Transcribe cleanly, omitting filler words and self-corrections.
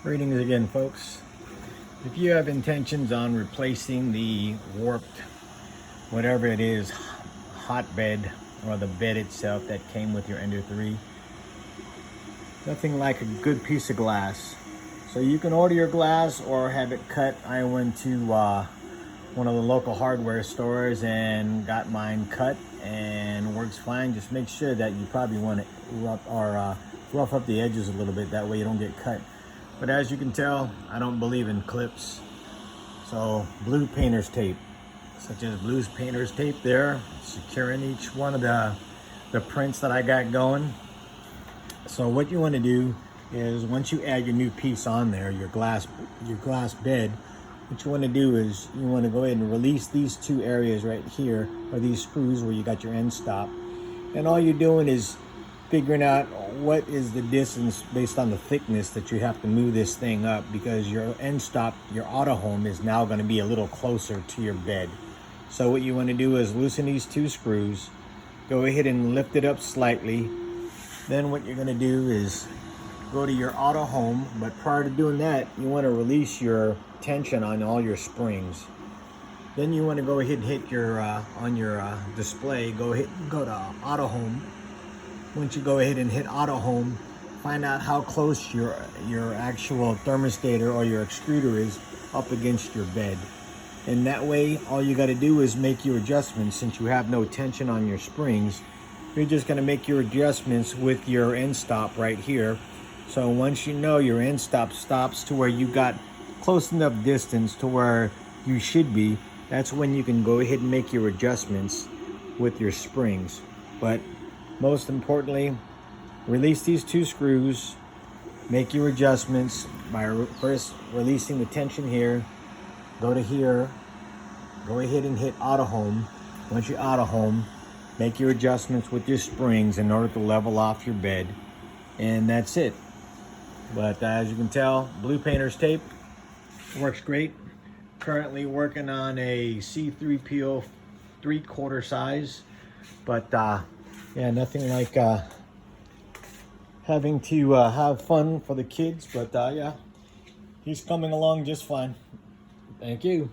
Greetings again, folks. If you have intentions on replacing the warped, whatever it is, hot bed or the bed itself that came with your Ender 3, nothing like a good piece of glass. So you can order your glass or have it cut. I went to one of the local hardware stores and got mine cut and works fine. Just make sure that you probably want to rough up the edges a little bit. That way you don't get cut. But as you can tell, I don't believe in clips. So blue painter's tape, such as blue painter's tape there, securing each one of the prints that I got going. So what you want to do is once you add your new piece on there, your glass bed, what you want to do is you want to go ahead and release these two areas right here, or these screws where you got your end stop. And all you're doing is figuring out what is the distance based on the thickness that you have to move this thing up, because your end stop, your auto home, is now going to be a little closer to your bed. So what you want to do is loosen these two screws, go ahead and lift it up slightly. Then what you're going to do is go to your auto home, but prior to doing that, you want to release your tension on all your springs. Then you want to go ahead and hit your on your display, go to auto home. Once you go ahead and hit auto home, find out how close your actual thermostator or your extruder is up against your bed. And that way, all you got to do is make your adjustments. Since you have no tension on your springs, you're just going to make your adjustments with your end stop right here. So once you know your end stop stops to where you got close enough distance to where you should be, that's when you can go ahead and make your adjustments with your springs. But most importantly, release these two screws, make your adjustments by first releasing the tension here, go to here, go ahead and hit auto home. Once you auto home, make your adjustments with your springs in order to level off your bed, and that's it. But as you can tell, blue painter's tape works great. Currently working on a C3PO 3/4 size, but yeah, nothing like having to have fun for the kids. But yeah, he's coming along just fine. Thank you.